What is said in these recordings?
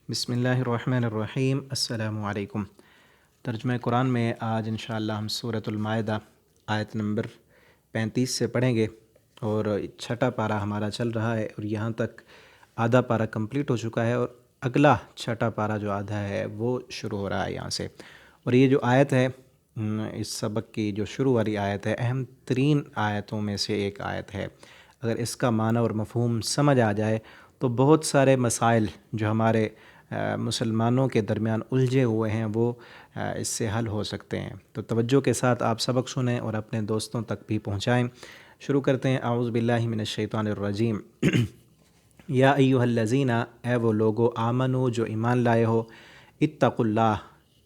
بسم اللہ الرحمن الرحیم۔ السلام علیکم۔ ترجمہ قرآن میں آج انشاءاللہ ہم سورۃ المائدہ آیت نمبر 35 سے پڑھیں گے، اور چھٹا پارہ ہمارا چل رہا ہے اور یہاں تک آدھا پارہ کمپلیٹ ہو چکا ہے، اور اگلا چھٹا پارہ جو آدھا ہے وہ شروع ہو رہا ہے یہاں سے۔ اور یہ جو آیت ہے اس سبق کی جو شروع والی آیت ہے، اہم ترین آیتوں میں سے ایک آیت ہے۔ اگر اس کا معنی اور مفہوم سمجھ آ جائے تو بہت سارے مسائل جو ہمارے مسلمانوں کے درمیان الجھے ہوئے ہیں وہ اس سے حل ہو سکتے ہیں۔ تو توجہ کے ساتھ آپ سبق سنیں اور اپنے دوستوں تک بھی پہنچائیں۔ شروع کرتے ہیں۔ اعوذ باللہ من الشیطان الرجیم۔ یا ایھا الذین، اے وہ لوگو، آمنو جو ایمان لائے ہو، اتقوا اللہ،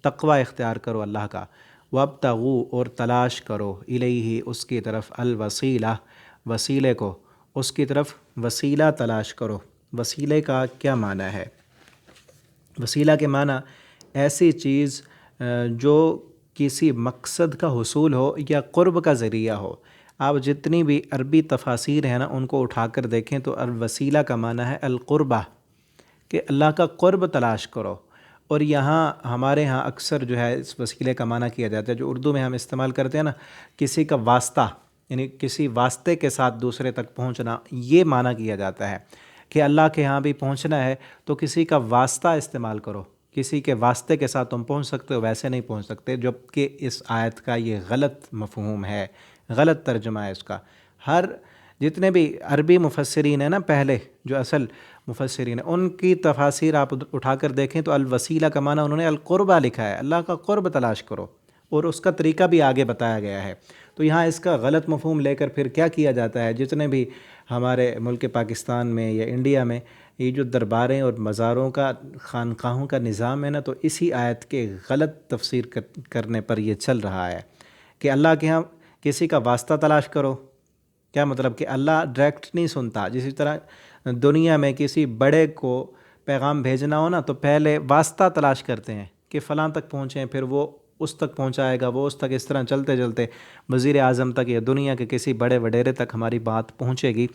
تقوی اختیار کرو اللہ کا، وابتغوا اور تلاش کرو، الیہ اس کی طرف، الوسیلہ وسیلے کو، اس کی طرف وسیلہ تلاش کرو۔ وسیلے کا کیا معنی ہے؟ وسیلہ کے معنی ایسی چیز جو کسی مقصد کا حصول ہو یا قرب کا ذریعہ ہو۔ آپ جتنی بھی عربی تفاسیر ہیں نا ان کو اٹھا کر دیکھیں تو الوسیلہ کا معنی ہے القربہ، کہ اللہ کا قرب تلاش کرو۔ اور یہاں ہمارے ہاں اکثر جو ہے اس وسیلے کا معنی کیا جاتا ہے، جو اردو میں ہم استعمال کرتے ہیں نا، کسی کا واسطہ، یعنی کسی واسطے کے ساتھ دوسرے تک پہنچنا، یہ معنی کیا جاتا ہے کہ اللہ کے ہاں بھی پہنچنا ہے تو کسی کا واسطہ استعمال کرو۔ کسی کے واسطے کے ساتھ تم پہنچ سکتے ہو، ویسے نہیں پہنچ سکتے، جبکہ اس آیت کا یہ غلط مفہوم ہے، غلط ترجمہ ہے اس کا۔ جتنے بھی عربی مفسرین ہیں نا، پہلے جو اصل مفسرین ہیں، ان کی تفاسیر آپ اٹھا کر دیکھیں تو الوسیلہ کا معنی انہوں نے القربہ لکھا ہے، اللہ کا قرب تلاش کرو، اور اس کا طریقہ بھی آگے بتایا گیا ہے۔ تو یہاں اس کا غلط مفہوم لے کر پھر کیا کیا جاتا ہے؟ جتنے بھی ہمارے ملک پاکستان میں یا انڈیا میں یہ جو درباریں اور مزاروں کا، خانقاہوں کا نظام ہے نا، تو اسی آیت کے غلط تفسیر کرنے پر یہ چل رہا ہے کہ اللہ کے ہاں کسی کا واسطہ تلاش کرو۔ کیا مطلب؟ کہ اللہ ڈائریکٹ نہیں سنتا۔ جسی طرح دنیا میں کسی بڑے کو پیغام بھیجنا ہو نا تو پہلے واسطہ تلاش کرتے ہیں کہ فلاں تک پہنچیں، پھر وہ اس تک پہنچائے گا، وہ اس تک، اس طرح چلتے چلتے وزیر اعظم تک یا دنیا کے کسی بڑے وڈیرے تک ہماری بات پہنچے گی۔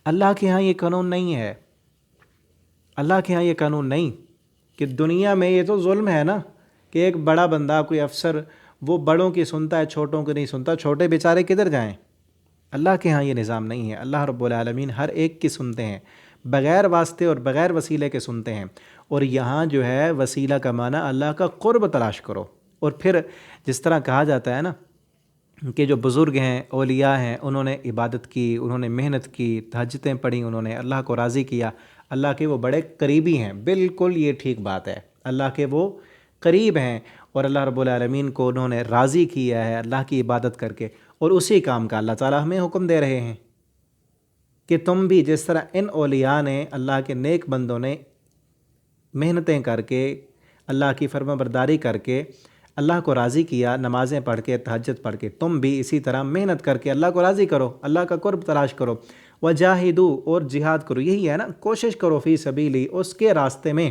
اللہ کے ہاں یہ قانون نہیں ہے۔ اللہ کے ہاں یہ قانون نہیں، کہ دنیا میں یہ تو ظلم ہے نا، کہ ایک بڑا بندہ، کوئی افسر، وہ بڑوں کی سنتا ہے، چھوٹوں کی نہیں سنتا، چھوٹے بیچارے کدھر جائیں؟ اللہ کے ہاں یہ نظام نہیں ہے۔ اللہ رب العالمین ہر ایک کی سنتے ہیں، بغیر واسطے اور بغیر وسیلے کے سنتے ہیں۔ اور یہاں جو ہے وسیلہ کا معنی اللہ کا قرب تلاش کرو۔ اور پھر جس طرح کہا جاتا ہے نا کہ جو بزرگ ہیں، اولیاء ہیں، انہوں نے عبادت کی، انہوں نے محنت کی، تہجدیں پڑھی، انہوں نے اللہ کو راضی کیا، اللہ کے وہ بڑے قریبی ہیں۔ بالکل یہ ٹھیک بات ہے، اللہ کے وہ قریب ہیں، اور اللہ رب العالمین کو انہوں نے راضی کیا ہے اللہ کی عبادت کر کے، اور اسی کام کا اللہ تعالیٰ ہمیں حکم دے رہے ہیں کہ تم بھی جس طرح ان اولیاء نے، اللہ کے نیک بندوں نے محنتیں کر کے، اللہ کی فرما برداری کر کے اللہ کو راضی کیا، نمازیں پڑھ کے، تہجد پڑھ کے، تم بھی اسی طرح محنت کر کے اللہ کو راضی کرو، اللہ کا قرب تلاش کرو۔ وجاہدوا اور جہاد کرو، یہی ہے نا، کوشش کرو، فی سبیلی، اس کے راستے میں،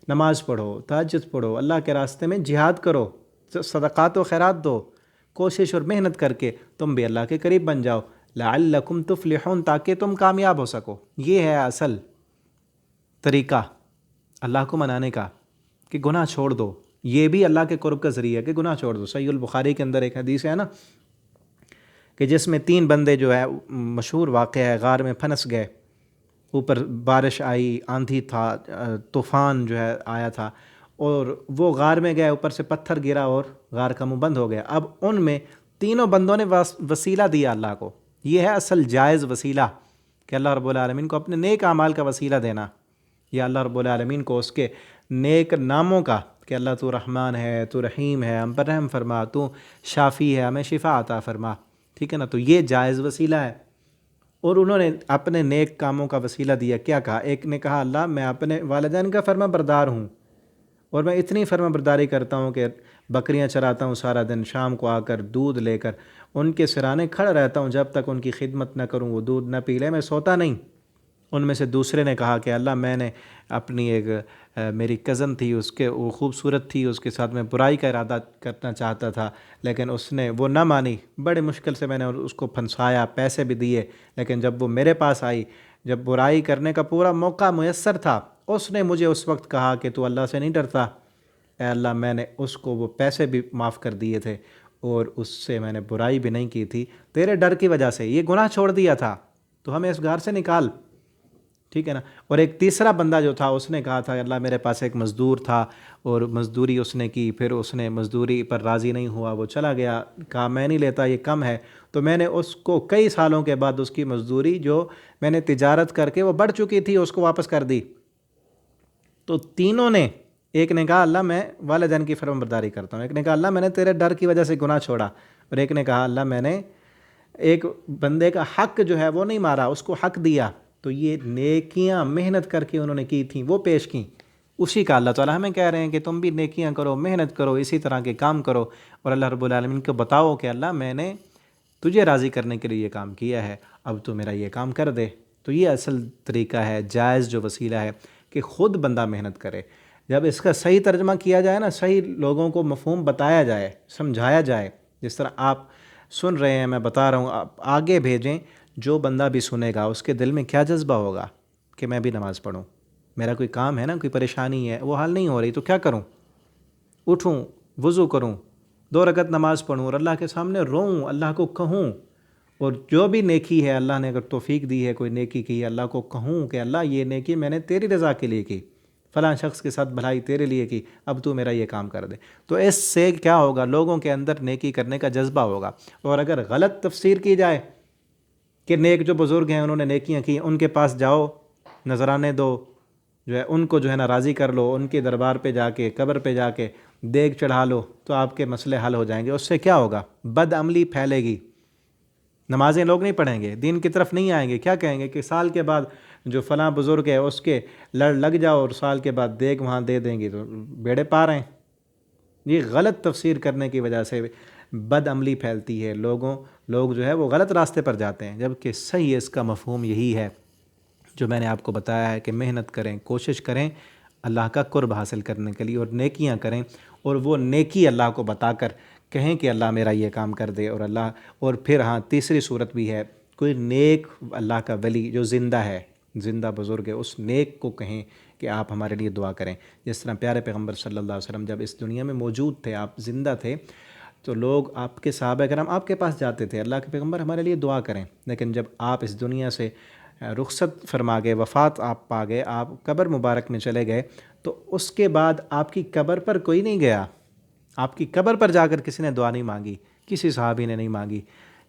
نماز پڑھو، تہجد پڑھو، اللہ کے راستے میں جہاد کرو، صدقات و خیرات دو، کوشش اور محنت کر کے تم بھی اللہ کے قریب بن جاؤ، لعلکم تفلحون، تاکہ تم کامیاب ہو سکو۔ یہ ہے اصل طریقہ اللہ کو منانے کا، کہ گناہ چھوڑ دو۔ یہ بھی اللہ کے قرب کا ذریعہ ہے کہ گناہ چھوڑ دو۔ صحیح البخاری کے اندر ایک حدیث ہے نا کہ جس میں 3 بندے جو ہے، مشہور واقعہ ہے، غار میں پھنس گئے، اوپر بارش آئی، آندھی تھا، طوفان جو ہے آیا تھا، اور وہ غار میں گئے، اوپر سے پتھر گرا اور غار کا منہ بند ہو گیا۔ اب ان میں تینوں بندوں نے وسیلہ دیا اللہ کو۔ یہ ہے اصل جائز وسیلہ، کہ اللہ رب العالمین کو اپنے نیک اعمال کا وسیلہ دینا، یا اللہ رب العالمین کو اس کے نیک ناموں کا، کہ اللہ تو رحمان ہے، تو رحیم ہے، ہم پر رحم فرما، تو شافی ہے، ہمیں شفا عطا فرما، ٹھیک ہے نا۔ تو یہ جائز وسیلہ ہے۔ اور انہوں نے اپنے نیک کاموں کا وسیلہ دیا۔ کیا کہا؟ ایک نے کہا، اللہ میں اپنے والدین کا فرما بردار ہوں، اور میں اتنی فرما برداری کرتا ہوں کہ بکریاں چراتا ہوں سارا دن، شام کو آ کر دودھ لے کر ان کے سرانے کھڑا رہتا ہوں، جب تک ان کی خدمت نہ کروں وہ دودھ نہ پی لے میں سوتا نہیں۔ ان میں سے دوسرے نے کہا کہ اللہ میں نے اپنی ایک میری کزن تھی، اس کے وہ خوبصورت تھی، اس کے ساتھ میں برائی کا ارادہ کرنا چاہتا تھا، لیکن اس نے وہ نہ مانی، بڑے مشکل سے میں نے اس کو پھنسایا، پیسے بھی دیے، لیکن جب وہ میرے پاس آئی، جب برائی کرنے کا پورا موقع میسر تھا، اس نے مجھے اس وقت کہا کہ تو اللہ سے نہیں ڈرتا، اے اللہ میں نے اس کو وہ پیسے بھی معاف کر دیے تھے اور اس سے میں نے برائی بھی نہیں کی تھی، تیرے ڈر کی وجہ سے یہ گناہ چھوڑ دیا تھا، تو ہمیں اس گھر سے نکال، ٹھیک ہے نا۔ اور ایک تیسرا بندہ جو تھا اس نے کہا تھا اللہ میرے پاس ایک مزدور تھا اور مزدوری اس نے کی، پھر اس نے مزدوری پر راضی نہیں ہوا، وہ چلا گیا، کہا میں نہیں لیتا، یہ کم ہے، تو میں نے اس کو کئی سالوں کے بعد اس کی مزدوری جو میں نے تجارت کر کے وہ بڑھ چکی تھی اس کو واپس کر دی۔ تو تینوں نے، ایک نے کہا اللہ میں والدین کی فرمان برداری کرتا ہوں، ایک نے کہا اللہ میں نے تیرے ڈر کی وجہ سے گناہ چھوڑا، اور ایک نے کہا اللہ میں نے ایک بندے کا حق جو ہے وہ نہیں مارا، اس کو حق دیا۔ تو یہ نیکیاں محنت کر کے انہوں نے کی تھیں، وہ پیش کیں، اسی کا اللہ تعالیٰ ہمیں کہہ رہے ہیں کہ تم بھی نیکیاں کرو، محنت کرو، اسی طرح کے کام کرو، اور اللہ رب العالمین کو بتاؤ کہ اللہ میں نے تجھے راضی کرنے کے لیے یہ کام کیا ہے، اب تو میرا یہ کام کر دے۔ تو یہ اصل طریقہ ہے، جائز جو وسیلہ ہے کہ خود بندہ محنت کرے۔ جب اس کا صحیح ترجمہ کیا جائے نا، صحیح لوگوں کو مفہوم بتایا جائے، سمجھایا جائے، جس طرح آپ سن رہے ہیں میں بتا رہا ہوں، آپ آگے بھیجیں، جو بندہ بھی سنے گا اس کے دل میں کیا جذبہ ہوگا کہ میں بھی نماز پڑھوں، میرا کوئی کام ہے نا، کوئی پریشانی ہے وہ حل نہیں ہو رہی تو کیا کروں، اٹھوں، وضو کروں، 2 رکعت نماز پڑھوں اور اللہ کے سامنے روؤں، اللہ کو کہوں، اور جو بھی نیکی ہے اللہ نے اگر توفیق دی ہے، کوئی نیکی کی ہے، اللہ کو کہوں کہ اللہ یہ نیکی میں نے تیری رضا کے لیے کی، فلاں شخص کے ساتھ بھلائی تیرے لیے کی، اب تو میرا یہ کام کر دے۔ تو اس سے کیا ہوگا، لوگوں کے اندر نیکی کرنے کا جذبہ ہوگا۔ اور اگر غلط تفسیر کی جائے کہ نیک جو بزرگ ہیں انہوں نے نیکیاں کی، ان کے پاس جاؤ، نذرانے دو، جو ہے ان کو جو ہے نا راضی کر لو، ان کے دربار پہ جا کے، قبر پہ جا کے دیگ چڑھا لو، تو آپ کے مسئلے حل ہو جائیں گے۔ اس سے کیا ہوگا، بد عملی پھیلے گی، نمازیں لوگ نہیں پڑھیں گے، دین کی طرف نہیں آئیں گے، کیا کہیں گے کہ سال کے بعد جو فلاں بزرگ ہے اس کے لڑ لگ جاؤ اور سال کے بعد دیگ وہاں دے دیں گے، تو بیڑے پار ہیں۔ یہ غلط تفسیر کرنے کی وجہ سے بد عملی پھیلتی ہے، لوگ جو ہے وہ غلط راستے پر جاتے ہیں، جبکہ صحیح اس کا مفہوم یہی ہے جو میں نے آپ کو بتایا ہے کہ محنت کریں، کوشش کریں اللہ کا قرب حاصل کرنے کے لیے، اور نیکیاں کریں، اور وہ نیکی اللہ کو بتا کر کہیں کہ اللہ میرا یہ کام کر دے، اور پھر ہاں تیسری صورت بھی ہے، کوئی نیک اللہ کا ولی جو زندہ ہے، زندہ بزرگ ہے، اس نیک کو کہیں کہ آپ ہمارے لیے دعا کریں۔ جس طرح پیارے پیغمبر صلی اللہ علیہ وسلم جب اس دنیا میں موجود تھے، آپ زندہ تھے، تو لوگ آپ کے صحابہ کرام آپ کے پاس جاتے تھے، اللہ کے پیغمبر ہمارے لیے دعا کریں، لیکن جب آپ اس دنیا سے رخصت فرما گئے، وفات آپ پا گئے، آپ قبر مبارک میں چلے گئے، تو اس کے بعد آپ کی قبر پر کوئی نہیں گیا، آپ کی قبر پر جا کر کسی نے دعا نہیں مانگی، کسی صحابی نے نہیں مانگی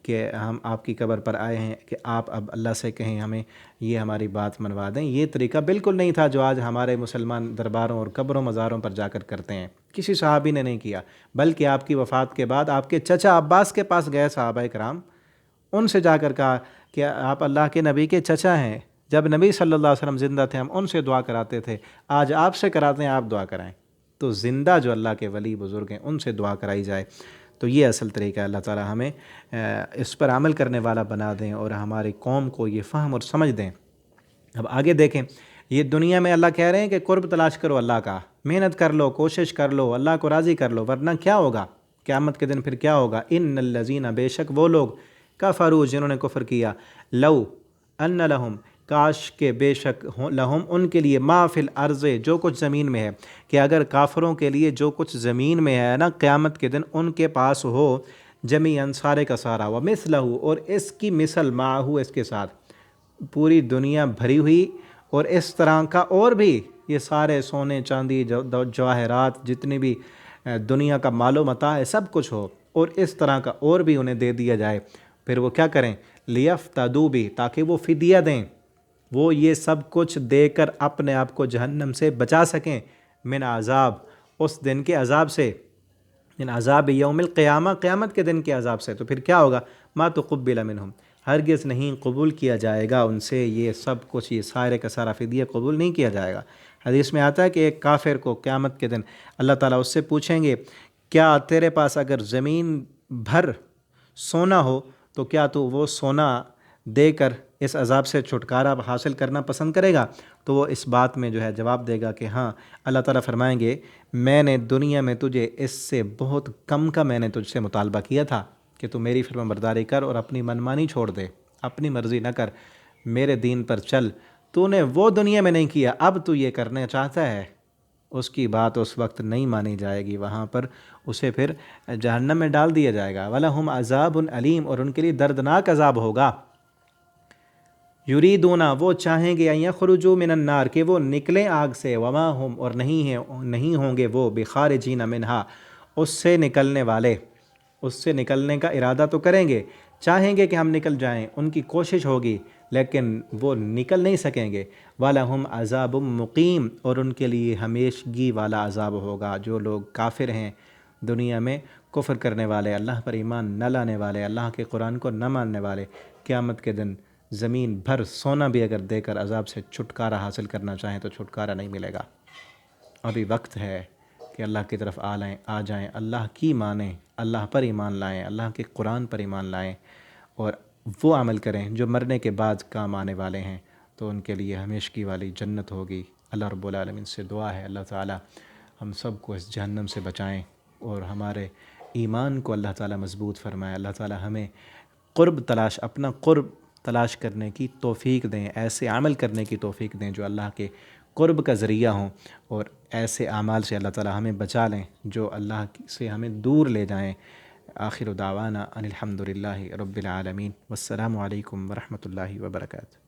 کہ ہم آپ کی قبر پر آئے ہیں کہ آپ اب اللہ سے کہیں ہمیں یہ ہماری بات منوا دیں۔ یہ طریقہ بالکل نہیں تھا جو آج ہمارے مسلمان درباروں اور قبروں مزاروں پر جا کر کرتے ہیں، کسی صحابی نے نہیں کیا، بلکہ آپ کی وفات کے بعد آپ کے چچا عباس کے پاس گئے صحابہ کرام، ان سے جا کر کہا کہ آپ اللہ کے نبی کے چچا ہیں، جب نبی صلی اللہ علیہ وسلم زندہ تھے ہم ان سے دعا کراتے تھے، آج آپ سے کراتے ہیں، آپ دعا کرائیں۔ تو زندہ جو اللہ کے ولی بزرگ ہیں ان سے دعا کرائی جائے، تو یہ اصل طریقہ ہے۔ اللہ تعالی ہمیں اس پر عمل کرنے والا بنا دیں اور ہماری قوم کو یہ فہم اور سمجھ دیں۔ اب آگے دیکھیں، یہ دنیا میں اللہ کہہ رہے ہیں کہ قرب تلاش کرو اللہ کا، محنت کر لو، کوشش کر لو، اللہ کو راضی کر لو، ورنہ کیا ہوگا قیامت کے دن، پھر کیا ہوگا، ان الذین، بے شک وہ لوگ، کفروا، جنہوں نے کفر کیا، لو ان لہم، کاش کہ بے شک لہم، ان کے لیے، ما فی الارض، جو کچھ زمین میں ہے، کہ اگر کافروں کے لیے جو کچھ زمین میں ہے نا قیامت کے دن ان کے پاس ہو، جمیعاً، سارے کا سارا، ومثلہ، اور اس کی مثل، معہو، اس کے ساتھ، پوری دنیا بھری ہوئی اور اس طرح کا اور بھی، یہ سارے سونے چاندی جواہرات جتنی بھی دنیا کا مال و متاع ہے سب کچھ ہو، اور اس طرح کا اور بھی انہیں دے دیا جائے، پھر وہ کیا کریں، لیفتدوا بھی، تاکہ وہ فدیہ دیں، وہ یہ سب کچھ دے کر اپنے آپ کو جہنم سے بچا سکیں، من عذاب، اس دن کے عذاب سے، من عذاب یوم القیامہ، قیامت کے دن کے عذاب سے۔ تو پھر کیا ہوگا، ما تقبل منہم، ہرگز نہیں قبول کیا جائے گا ان سے یہ سب کچھ، یہ سارے کا سارا فدیہ قبول نہیں کیا جائے گا۔ حدیث میں آتا ہے کہ ایک کافر کو قیامت کے دن اللہ تعالیٰ اس سے پوچھیں گے، کیا تیرے پاس اگر زمین بھر سونا ہو تو کیا تو وہ سونا دے کر اس عذاب سے چھٹکارا حاصل کرنا پسند کرے گا؟ تو وہ اس بات میں جو ہے جواب دے گا کہ ہاں۔ اللہ تعالیٰ فرمائیں گے، میں نے دنیا میں تجھے اس سے بہت کم کا میں نے تجھ سے مطالبہ کیا تھا کہ تو میری فرمان برداری کر اور اپنی منمانی چھوڑ دے، اپنی مرضی نہ کر، میرے دین پر چل، تو نے وہ دنیا میں نہیں کیا، اب تو یہ کرنا چاہتا ہے، اس کی بات اس وقت نہیں مانی جائے گی، وہاں پر اسے پھر جہنم میں ڈال دیا جائے گا۔ وَلَهُمْ عَذَابٌ علیم، اور ان کے لیے دردناک عذاب ہوگا۔ یریدون، وہ چاہیں گے، ان یخرجوا من النار، کہ وہ نکلیں آگ سے، وما ہم، اور نہیں ہوں گے وہ، بخارجین منہا، اس سے نکلنے والے، اس سے نکلنے کا ارادہ تو کریں گے، چاہیں گے کہ ہم نکل جائیں، ان کی کوشش ہوگی، لیکن وہ نکل نہیں سکیں گے۔ وَلَهُمْ عَذَابٌ مُقِيمٌ، اور ان کے لیے ہمیشگی والا عذاب ہوگا۔ جو لوگ کافر ہیں دنیا میں، کفر کرنے والے، اللہ پر ایمان نہ لانے والے، اللہ کے قرآن کو نہ ماننے والے، قیامت کے دن زمین بھر سونا بھی اگر دے کر عذاب سے چھٹکارا حاصل کرنا چاہیں تو چھٹکارا نہیں ملے گا۔ ابھی وقت ہے کہ اللہ کی طرف آ جائیں، اللہ کی مانیں، اللہ پر ایمان لائیں، اللہ کے قرآن پر ایمان لائیں، اور وہ عمل کریں جو مرنے کے بعد کام آنے والے ہیں، تو ان کے لیے ہمیشگی والی جنت ہوگی۔ اللہ رب العالمین سے دعا ہے اللہ تعالیٰ ہم سب کو اس جہنم سے بچائیں، اور ہمارے ایمان کو اللہ تعالیٰ مضبوط فرمائے۔ اللہ تعالیٰ ہمیں اپنا قرب تلاش کرنے کی توفیق دیں، ایسے عمل کرنے کی توفیق دیں جو اللہ کے قرب کا ذریعہ ہوں، اور ایسے اعمال سے اللہ تعالیٰ ہمیں بچا لیں جو اللہ سے ہمیں دور لے جائیں۔ آخر دعوانا ان الحمد للہ رب العالمین، والسلام علیکم ورحمۃ اللہ وبرکاتہ۔